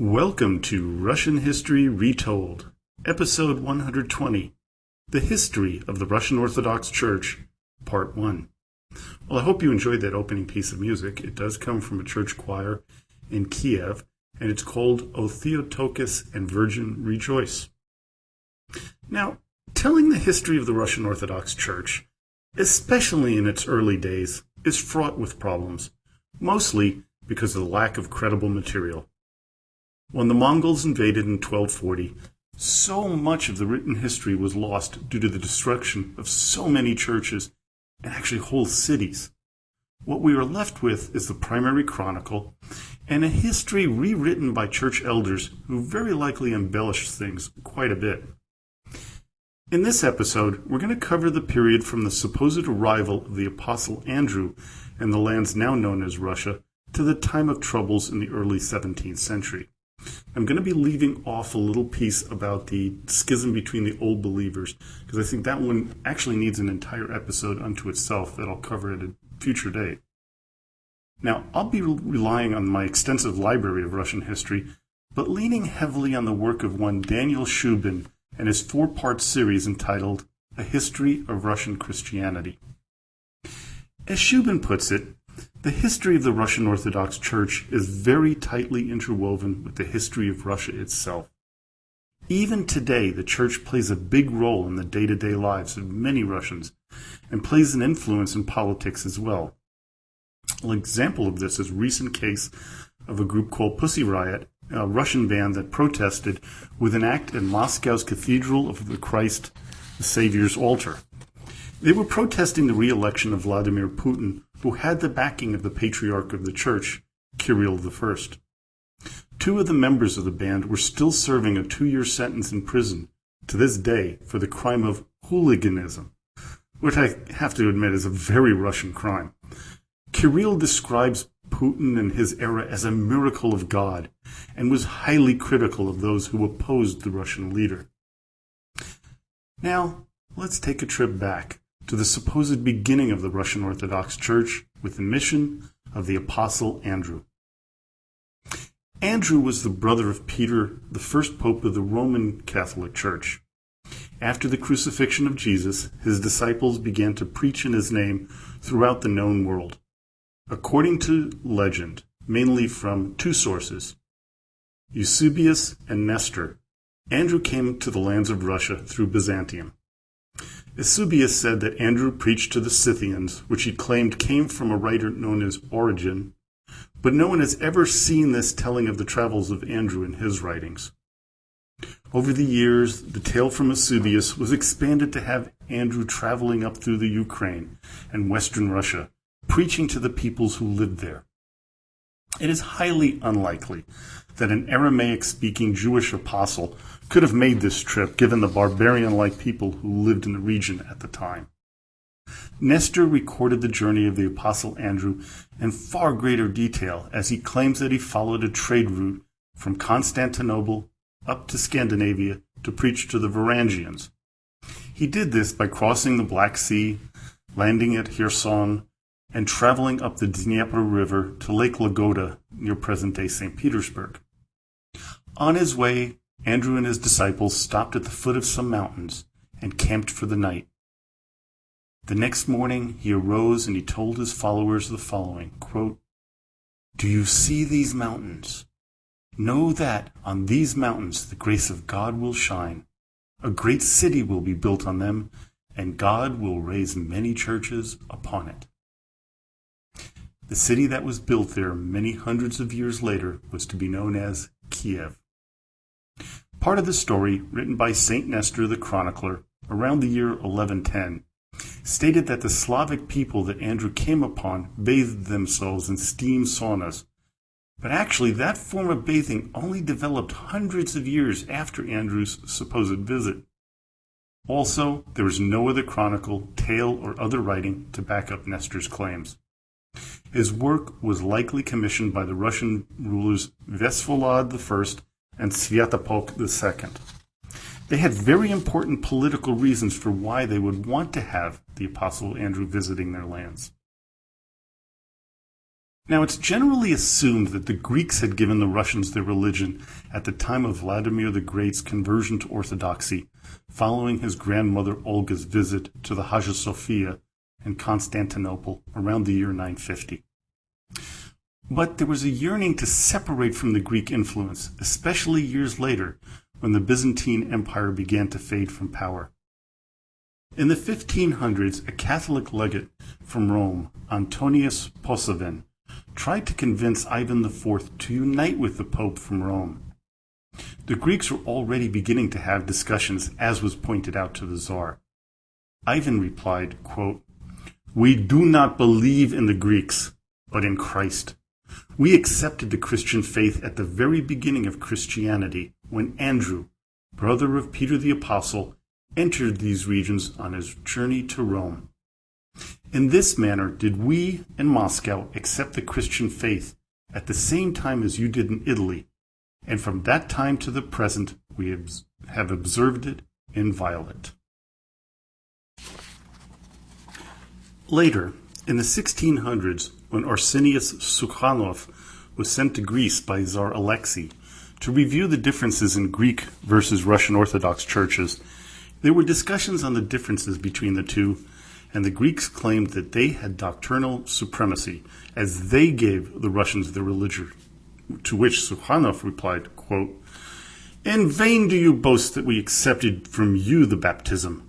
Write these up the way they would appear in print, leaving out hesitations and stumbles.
Welcome to Russian History Retold, Episode 120, The History of the Russian Orthodox Church, Part 1. Well, I hope you enjoyed that opening piece of music. It does come from a church choir in Kiev, and it's called O Theotokos and Virgin Rejoice. Now, telling the history of the Russian Orthodox Church, especially in its early days, is fraught with problems, mostly because of the lack of credible material. When the Mongols invaded in 1240, so much of the written history was lost due to the destruction of so many churches and actually whole cities. What we are left with is the primary chronicle and a history rewritten by church elders who very likely embellished things quite a bit. In this episode, we're going to cover the period from the supposed arrival of the Apostle Andrew in the lands now known as Russia to the time of troubles in the early 17th century. I'm going to be leaving off a little piece about the schism between the old believers, because I think that one actually needs an entire episode unto itself that I'll cover at a future date. Now, I'll be relying on my extensive library of Russian history, but leaning heavily on the work of one Daniel Shubin and his four-part series entitled A History of Russian Christianity. As Shubin puts it, the history of the Russian Orthodox Church is very tightly interwoven with the history of Russia itself. Even today, the Church plays a big role in the day-to-day lives of many Russians and plays an influence in politics as well. An example of this is a recent case of a group called Pussy Riot, a Russian band that protested with an act in Moscow's Cathedral of the Christ the Savior's altar. They were protesting the re-election of Vladimir Putin, who had the backing of the Patriarch of the Church, Kirill I. Two of the members of the band were still serving a 2-year sentence in prison to this day for the crime of hooliganism, which I have to admit is a very Russian crime. Kirill describes Putin and his era as a miracle of God and was highly critical of those who opposed the Russian leader. Now, let's take a trip back to the supposed beginning of the Russian Orthodox Church with the mission of the Apostle Andrew. Andrew was the brother of Peter, the first pope of the Roman Catholic Church. After the crucifixion of Jesus, his disciples began to preach in his name throughout the known world. According to legend, mainly from two sources, Eusebius and Nestor, Andrew came to the lands of Russia through Byzantium. Eusebius said that Andrew preached to the Scythians, which he claimed came from a writer known as Origen, but no one has ever seen this telling of the travels of Andrew in his writings. Over the years, the tale from Eusebius was expanded to have Andrew traveling up through the Ukraine and western Russia, preaching to the peoples who lived there. It is highly unlikely that an Aramaic-speaking Jewish apostle could have made this trip given the barbarian-like people who lived in the region at the time. Nestor recorded the journey of the Apostle Andrew in far greater detail, as he claims that he followed a trade route from Constantinople up to Scandinavia to preach to the Varangians. He did this by crossing the Black Sea, landing at Kherson, and traveling up the Dnieper River to Lake Lagoda near present-day St. Petersburg. On his way, Andrew and his disciples stopped at the foot of some mountains and camped for the night. The next morning, he arose and he told his followers the following, quote, "Do you see these mountains? Know that on these mountains the grace of God will shine. A great city will be built on them, and God will raise many churches upon it." The city that was built there many hundreds of years later was to be known as Kiev. Part of the story, written by Saint Nestor the chronicler around the year 1110, stated that the Slavic people that Andrew came upon bathed themselves in steam saunas. But actually, that form of bathing only developed hundreds of years after Andrew's supposed visit. Also, there is no other chronicle, tale, or other writing to back up Nestor's claims. His work was likely commissioned by the Russian rulers Vesvolod I and Svyatopolk II. They had very important political reasons for why they would want to have the Apostle Andrew visiting their lands. Now, it's generally assumed that the Greeks had given the Russians their religion at the time of Vladimir the Great's conversion to Orthodoxy, following his grandmother Olga's visit to the Hagia Sophia in Constantinople around the year 950. But there was a yearning to separate from the Greek influence, especially years later, when the Byzantine Empire began to fade from power. In the 1500s, a Catholic legate from Rome, Antonius Posavin, tried to convince Ivan IV to unite with the Pope from Rome. The Greeks were already beginning to have discussions, as was pointed out to the Tsar. Ivan replied, quote, "We do not believe in the Greeks, but in Christ. We accepted the Christian faith at the very beginning of Christianity, when Andrew, brother of Peter the Apostle, entered these regions on his journey to Rome. In this manner did we in Moscow accept the Christian faith at the same time as you did in Italy, and from that time to the present we have observed it inviolate." Later, in the 1600s, when Arsenius Sukhanov was sent to Greece by Tsar Alexei to review the differences in Greek versus Russian Orthodox churches, there were discussions on the differences between the two, and the Greeks claimed that they had doctrinal supremacy, as they gave the Russians their religion, to which Sukhanov replied, quote, "In vain do you boast that we accepted from you the baptism.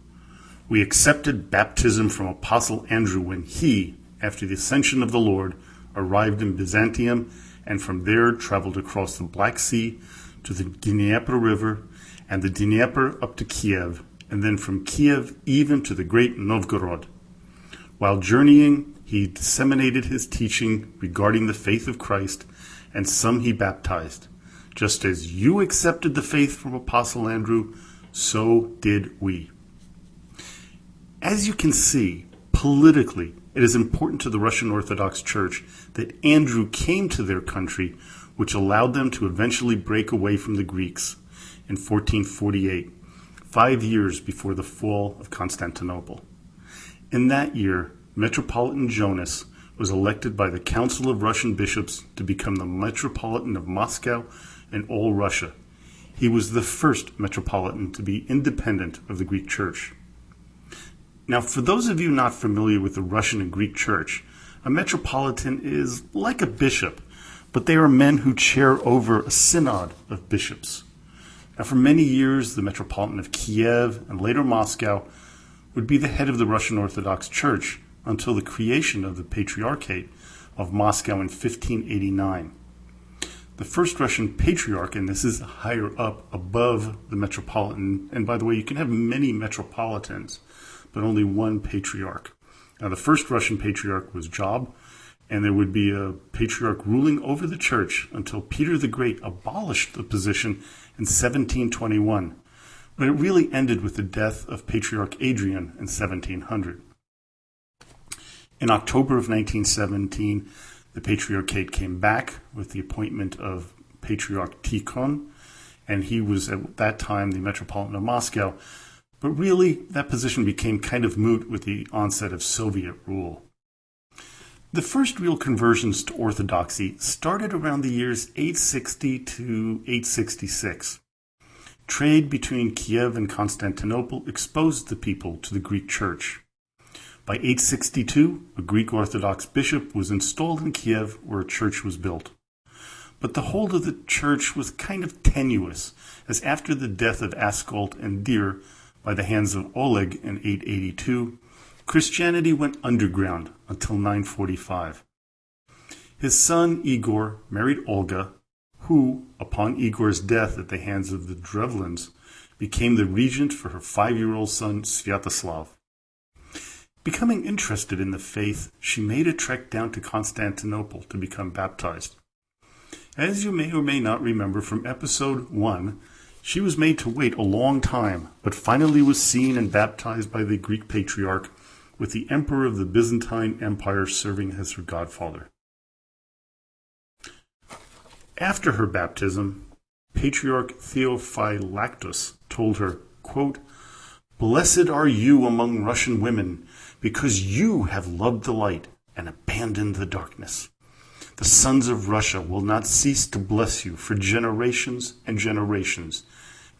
We accepted baptism from Apostle Andrew when he, after the ascension of the Lord, arrived in Byzantium, and from there traveled across the Black Sea to the Dnieper River, and the Dnieper up to Kiev, and then from Kiev even to the great Novgorod. While journeying, he disseminated his teaching regarding the faith of Christ, and some he baptized. Just as you accepted the faith from Apostle Andrew, so did we." As you can see, politically, it is important to the Russian Orthodox Church that Andrew came to their country, which allowed them to eventually break away from the Greeks in 1448, 5 years before the fall of Constantinople. In that year, Metropolitan Jonas was elected by the Council of Russian Bishops to become the Metropolitan of Moscow and all Russia. He was the first Metropolitan to be independent of the Greek Church. Now, for those of you not familiar with the Russian and Greek Church, a Metropolitan is like a bishop, but they are men who chair over a synod of bishops. Now, for many years, the Metropolitan of Kiev and later Moscow would be the head of the Russian Orthodox Church until the creation of the Patriarchate of Moscow in 1589. The first Russian Patriarch, and this is higher up above the Metropolitan, and by the way, you can have many Metropolitans, but only one Patriarch. Now, the first Russian Patriarch was Job, and there would be a Patriarch ruling over the Church until Peter the Great abolished the position in 1721. But it really ended with the death of Patriarch Adrian in 1700. In October of 1917, the Patriarchate came back with the appointment of Patriarch Tikhon, and he was at that time the Metropolitan of Moscow. But really, that position became kind of moot with the onset of Soviet rule. The first real conversions to Orthodoxy started around the years 860 to 866. Trade between Kiev and Constantinople exposed the people to the Greek Church. By 862, a Greek Orthodox bishop was installed in Kiev where a church was built. But the hold of the church was kind of tenuous, as after the death of Askolt and Dir by the hands of Oleg in 882, Christianity went underground until 945. His son Igor married Olga, who, upon Igor's death at the hands of the Drevlins, became the regent for her 5-year-old son Sviatoslav. Becoming interested in the faith, she made a trek down to Constantinople to become baptized. As you may or may not remember from episode 1, she was made to wait a long time, but finally was seen and baptized by the Greek Patriarch, with the Emperor of the Byzantine Empire serving as her godfather. After her baptism, Patriarch Theophylactus told her, quote, "Blessed are you among Russian women, because you have loved the light and abandoned the darkness. The sons of Russia will not cease to bless you for generations and generations,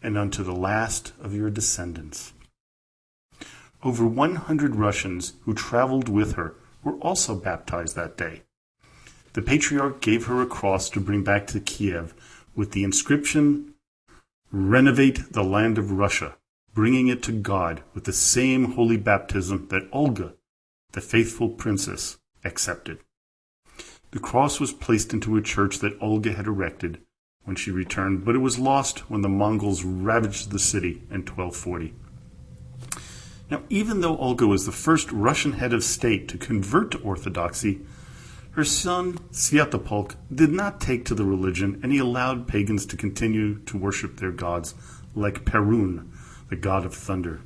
and unto the last of your descendants. Over 100 Russians who traveled with her were also baptized that day. The patriarch gave her a cross to bring back to Kiev with the inscription, "Renovate the land of Russia, bringing it to God with the same holy baptism that Olga, the faithful princess, accepted." The cross was placed into a church that Olga had erected when she returned, but it was lost when the Mongols ravaged the city in 1240. Now, even though Olga was the first Russian head of state to convert to Orthodoxy, her son Svyatopolk did not take to the religion, and he allowed pagans to continue to worship their gods, like Perun, the god of thunder.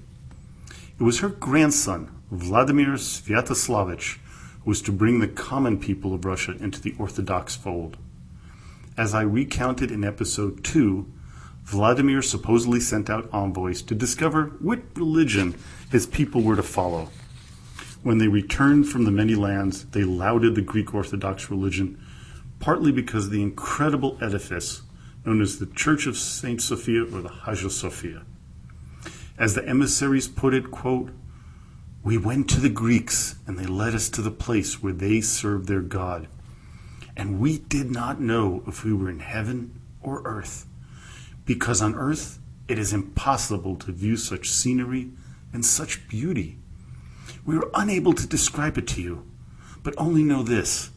It was her grandson, Vladimir Svyatoslavich, who was to bring the common people of Russia into the Orthodox fold. As I recounted in episode 2, Vladimir supposedly sent out envoys to discover what religion his people were to follow. When they returned from the many lands, they lauded the Greek Orthodox religion, partly because of the incredible edifice known as the Church of St. Sophia or the Hagia Sophia. As the emissaries put it, quote, "We went to the Greeks, and they led us to the place where they served their God. And we did not know if we were in heaven or earth, because on earth it is impossible to view such scenery and such beauty. We are unable to describe it to you, but only know this,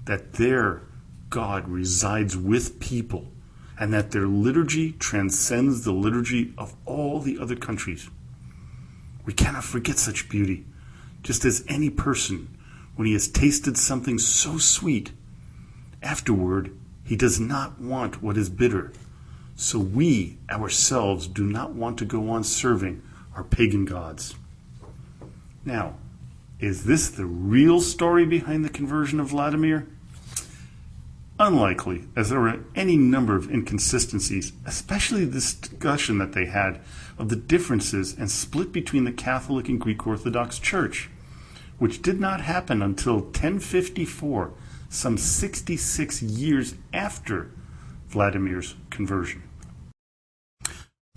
that there God resides with people, and that their liturgy transcends the liturgy of all the other countries. We cannot forget such beauty, just as any person, when he has tasted something so sweet, afterward he does not want what is bitter. So we ourselves do not want to go on serving our pagan gods." Now, is this the real story behind the conversion of Vladimir? Unlikely, as there were any number of inconsistencies, especially the discussion that they had of the differences and split between the Catholic and Greek Orthodox Church, which did not happen until 1054, some 66 years after Vladimir's conversion.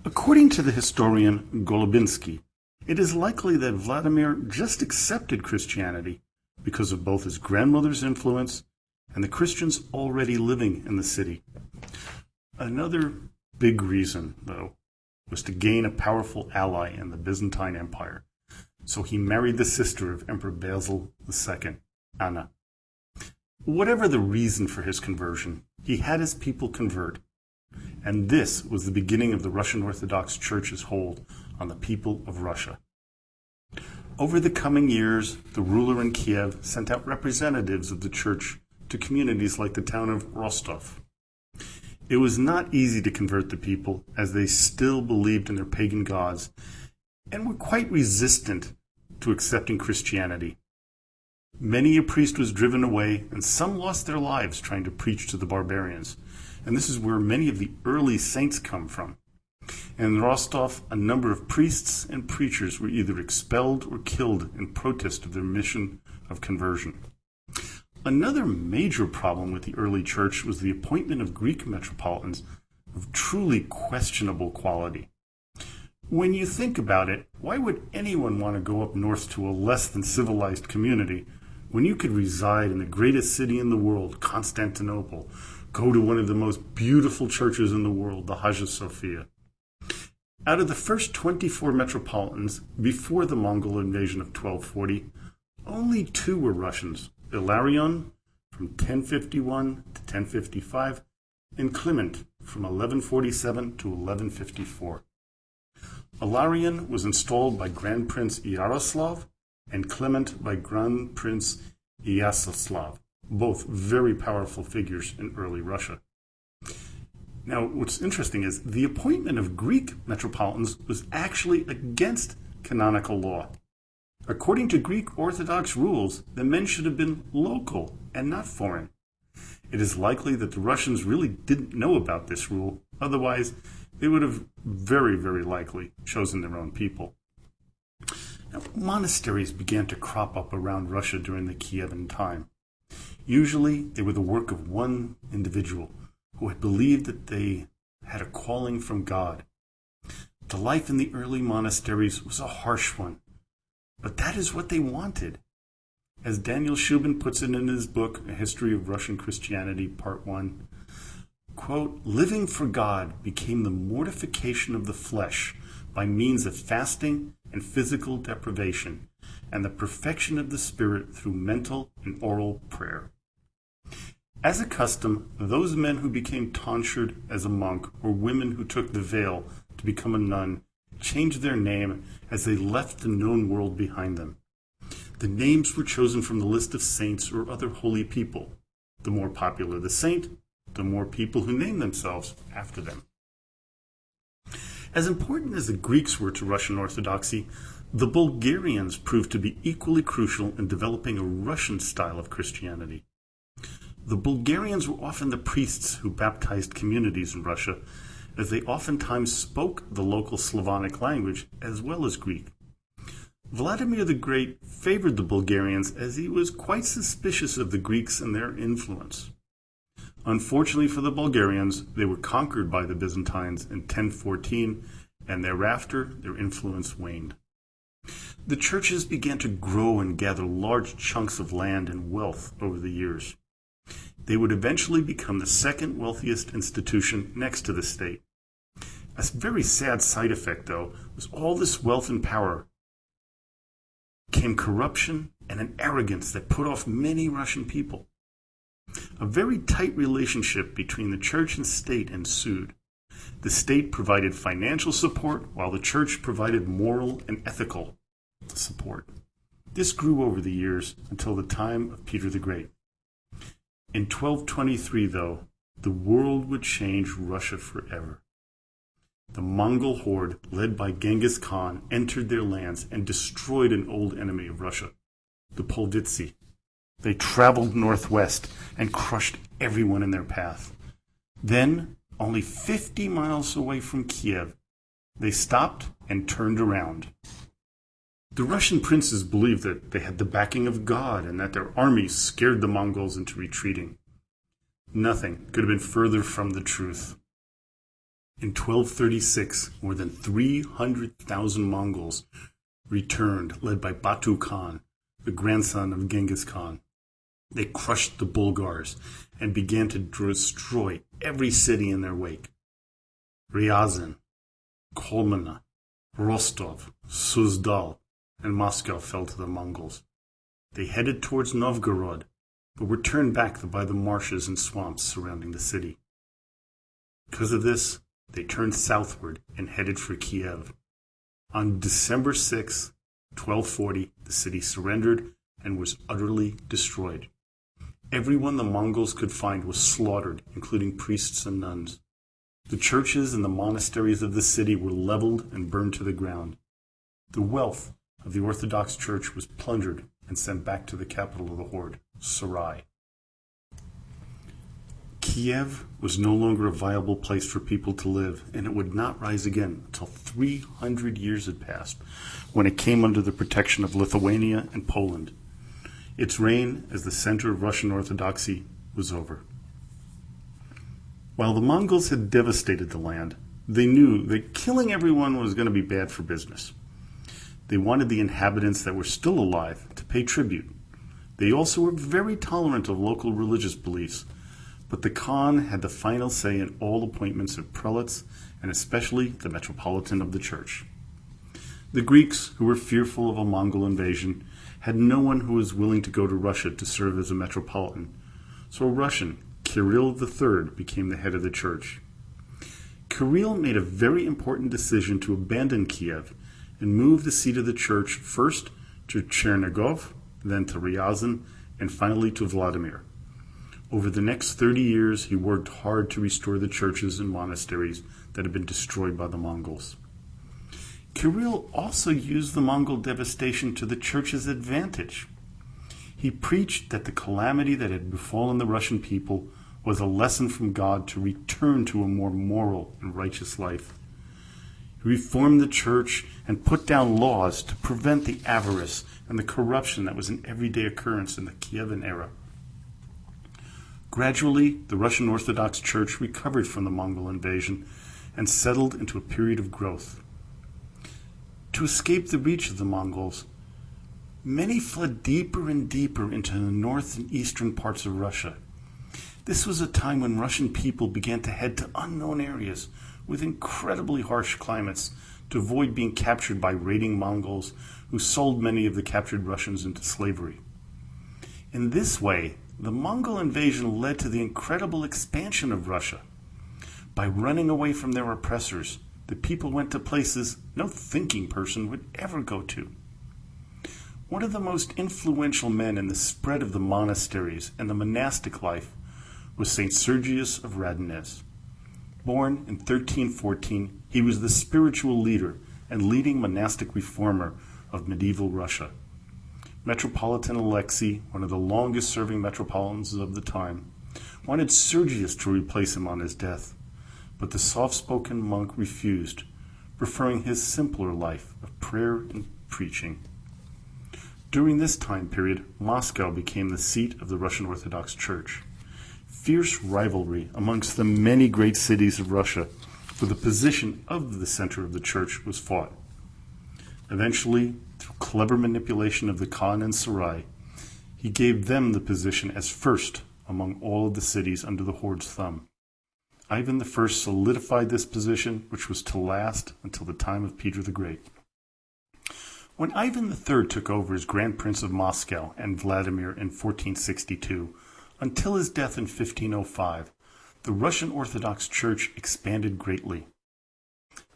According to the historian Golubinsky, it is likely that Vladimir just accepted Christianity because of both his grandmother's influence and the Christians already living in the city. Another big reason, though, was to gain a powerful ally in the Byzantine Empire. So he married the sister of Emperor Basil II, Anna. Whatever the reason for his conversion, he had his people convert, and this was the beginning of the Russian Orthodox Church's hold on the people of Russia. Over the coming years, the ruler in Kiev sent out representatives of the church to communities like the town of Rostov. It was not easy to convert the people, as they still believed in their pagan gods and were quite resistant to accepting Christianity. Many a priest was driven away, and some lost their lives trying to preach to the barbarians. And this is where many of the early saints come from. In Rostov, a number of priests and preachers were either expelled or killed in protest of their mission of conversion. Another major problem with the early church was the appointment of Greek metropolitans of truly questionable quality. When you think about it, why would anyone want to go up north to a less than civilized community when you could reside in the greatest city in the world, Constantinople, go to one of the most beautiful churches in the world, the Hagia Sophia? Out of the first 24 metropolitans before the Mongol invasion of 1240, only 2 were Russians, Ilarion from 1051 to 1055, and Clement from 1147 to 1154. Ilarion was installed by Grand Prince Yaroslav and Clement by Grand Prince Yasoslav, both very powerful figures in early Russia. Now, what's interesting is the appointment of Greek metropolitans was actually against canonical law. According to Greek Orthodox rules, the men should have been local and not foreign. It is likely that the Russians really didn't know about this rule, otherwise they would have very, very likely chosen their own people. Now, monasteries began to crop up around Russia during the Kievan time. Usually, they were the work of one individual who had believed that they had a calling from God. The life in the early monasteries was a harsh one, but that is what they wanted. As Daniel Shubin puts it in his book, A History of Russian Christianity, Part 1, quote, living for God became the mortification of the flesh by means of fasting and physical deprivation, and the perfection of the spirit through mental and oral prayer. As a custom, those men who became tonsured as a monk or women who took the veil to become a nun changed their name as they left the known world behind them. The names were chosen from the list of saints or other holy people. The more popular the saint, the more people who name themselves after them. As important as the Greeks were to Russian Orthodoxy, the Bulgarians proved to be equally crucial in developing a Russian style of Christianity. The Bulgarians were often the priests who baptized communities in Russia, as they oftentimes spoke the local Slavonic language as well as Greek. Vladimir the Great favored the Bulgarians as he was quite suspicious of the Greeks and their influence. Unfortunately for the Bulgarians, they were conquered by the Byzantines in 1014, and thereafter their influence waned. The churches began to grow and gather large chunks of land and wealth over the years. They would eventually become the second wealthiest institution next to the state. A very sad side effect, though, was all this wealth and power came corruption and an arrogance that put off many Russian people. A very tight relationship between the church and state ensued. The state provided financial support while the church provided moral and ethical support. This grew over the years until the time of Peter the Great. In 1223, though, the world would change Russia forever. The Mongol horde, led by Genghis Khan, entered their lands and destroyed an old enemy of Russia, the Polvitsi. They traveled northwest and crushed everyone in their path. Then, only 50 miles away from Kiev, they stopped and turned around. The Russian princes believed that they had the backing of God and that their armies scared the Mongols into retreating. Nothing could have been further from the truth. In 1236, more than 300,000 Mongols returned, led by Batu Khan, the grandson of Genghis Khan. They crushed the Bulgars and began to destroy every city in their wake. Ryazan, Kolmena, Rostov, Suzdal, and Moscow fell to the Mongols. They headed towards Novgorod, but were turned back by the marshes and swamps surrounding the city. Because of this, they turned southward and headed for Kiev. On December 6, 1240, the city surrendered and was utterly destroyed. Everyone the Mongols could find was slaughtered, including priests and nuns. The churches and the monasteries of the city were leveled and burned to the ground. The wealth of the Orthodox Church was plundered and sent back to the capital of the horde, Sarai. Kiev was no longer a viable place for people to live, and it would not rise again until 300 years had passed, when it came under the protection of Lithuania and Poland. Its reign as the center of Russian Orthodoxy was over. While the Mongols had devastated the land, they knew that killing everyone was going to be bad for business. They wanted the inhabitants that were still alive to pay tribute. They also were very tolerant of local religious beliefs, but the Khan had the final say in all appointments of prelates, and especially the metropolitan of the church. The Greeks, who were fearful of a Mongol invasion, had no one who was willing to go to Russia to serve as a metropolitan, so a Russian, Kirill III, became the head of the church. Kirill made a very important decision to abandon Kiev and move the seat of the church first to Chernigov, then to Ryazan, and finally to Vladimir. Over the next 30 years, he worked hard to restore the churches and monasteries that had been destroyed by the Mongols. Kirill also used the Mongol devastation to the church's advantage. He preached that the calamity that had befallen the Russian people was a lesson from God to return to a more moral and righteous life. He reformed the church and put down laws to prevent the avarice and the corruption that was an everyday occurrence in the Kievan era. Gradually, the Russian Orthodox Church recovered from the Mongol invasion and settled into a period of growth. To escape the reach of the Mongols, many fled deeper and deeper into the north and eastern parts of Russia. This was a time when Russian people began to head to unknown areas with incredibly harsh climates to avoid being captured by raiding Mongols who sold many of the captured Russians into slavery. In this way, the Mongol invasion led to the incredible expansion of Russia. By running away from their oppressors, the people went to places no thinking person would ever go to. One of the most influential men in the spread of the monasteries and the monastic life was St. Sergius of Radonez. Born in 1314, he was the spiritual leader and leading monastic reformer of medieval Russia. Metropolitan Alexei, one of the longest-serving metropolitans of the time, wanted Sergius to replace him on his death, but the soft-spoken monk refused, preferring his simpler life of prayer and preaching. During this time period, Moscow became the seat of the Russian Orthodox Church. Fierce rivalry amongst the many great cities of Russia for the position of the center of the church was fought. Eventually, through clever manipulation of the Khan and Sarai, he gave them the position as first among all of the cities under the horde's thumb. Ivan I solidified this position, which was to last until the time of Peter the Great. When Ivan III took over as Grand Prince of Moscow and Vladimir in 1462, until his death in 1505, the Russian Orthodox Church expanded greatly.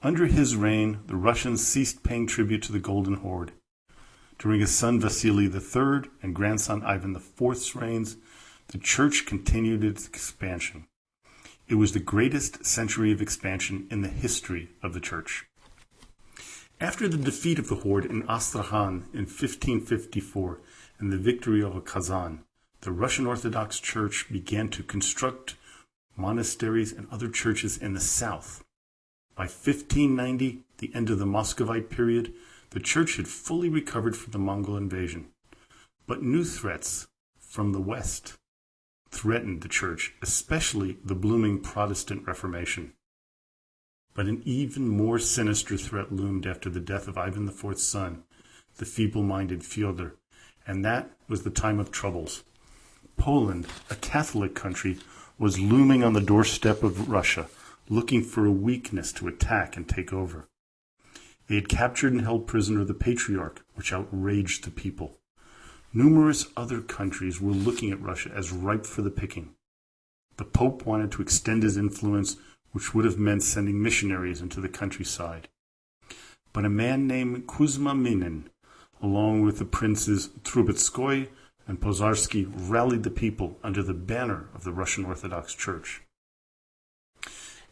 Under his reign, the Russians ceased paying tribute to the Golden Horde. During his son Vasily III and grandson Ivan IV's reigns, the Church continued its expansion. It was the greatest century of expansion in the history of the Church. After the defeat of the Horde in Astrakhan in 1554 and the victory over Kazan, the Russian Orthodox Church began to construct monasteries and other churches in the south. By 1590, the end of the Muscovite period, the Church had fully recovered from the Mongol invasion. But new threats from the west threatened the Church, especially the blooming Protestant Reformation. But an even more sinister threat loomed after the death of Ivan IV's son, the feeble-minded Fyodor, and that was the time of troubles. Poland, a Catholic country, was looming on the doorstep of Russia, looking for a weakness to attack and take over. They had captured and held prisoner the Patriarch, which outraged the people. Numerous other countries were looking at Russia as ripe for the picking. The Pope wanted to extend his influence, which would have meant sending missionaries into the countryside. But a man named Kuzma Minin, along with the princes Trubetskoy and Pozarsky, rallied the people under the banner of the Russian Orthodox Church.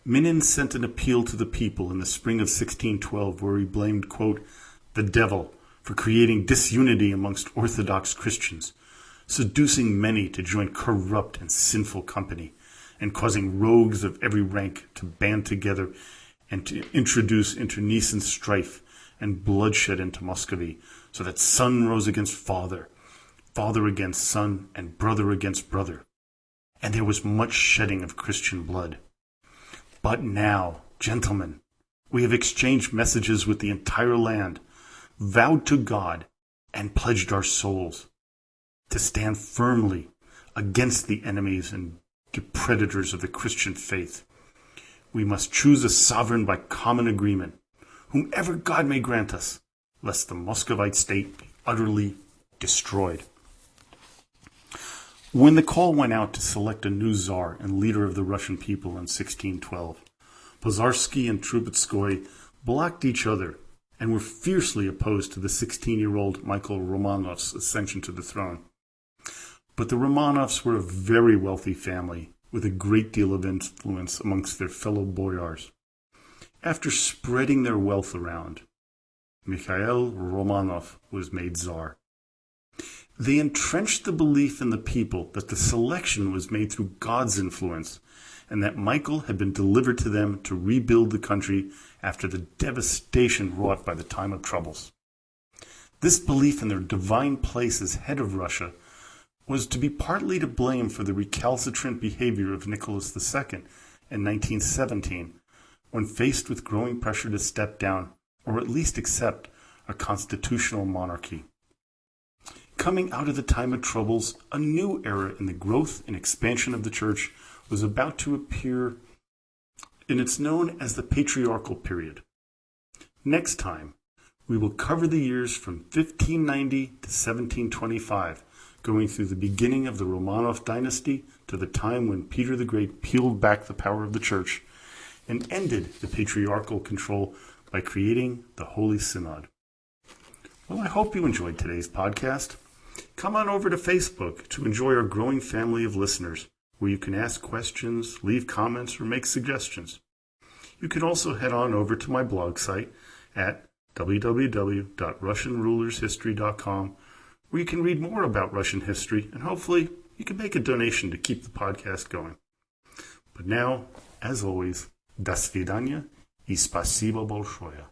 Minin sent an appeal to the people in the spring of 1612 where he blamed, quote, the devil for creating disunity amongst Orthodox Christians, seducing many to join corrupt and sinful company, and causing rogues of every rank to band together and to introduce internecine strife and bloodshed into Muscovy, so that son rose against father, father against son, and brother against brother. And there was much shedding of Christian blood. But now, gentlemen, we have exchanged messages with the entire land, vowed to God, and pledged our souls to stand firmly against the enemies and predators of the Christian faith. We must choose a sovereign by common agreement, whomever God may grant us, lest the Muscovite state be utterly destroyed. When the call went out to select a new Tsar and leader of the Russian people in 1612, Pozarsky and Trubetskoy blocked each other and were fiercely opposed to the 16-year-old Michael Romanov's ascension to the throne. But the Romanovs were a very wealthy family with a great deal of influence amongst their fellow boyars. After spreading their wealth around, Mikhail Romanov was made Tsar. They entrenched the belief in the people that the selection was made through God's influence and that Michael had been delivered to them to rebuild the country after the devastation wrought by the time of troubles. This belief in their divine place as head of Russia was to be partly to blame for the recalcitrant behavior of Nicholas II in 1917, when faced with growing pressure to step down, or at least accept, a constitutional monarchy. Coming out of the time of troubles, a new era in the growth and expansion of the Church was about to appear, and it's known as the Patriarchal period. Next time, we will cover the years from 1590 to 1725, going through the beginning of the Romanov dynasty to the time when Peter the Great peeled back the power of the Church and ended the patriarchal control by creating the Holy Synod. Well, I hope you enjoyed today's podcast. Come on over to Facebook to enjoy our growing family of listeners, where you can ask questions, leave comments, or make suggestions. You can also head on over to my blog site at www.russianrulershistory.com, where you can read more about Russian history, and hopefully you can make a donation to keep the podcast going. But now, as always, до свидания и спасибо большое.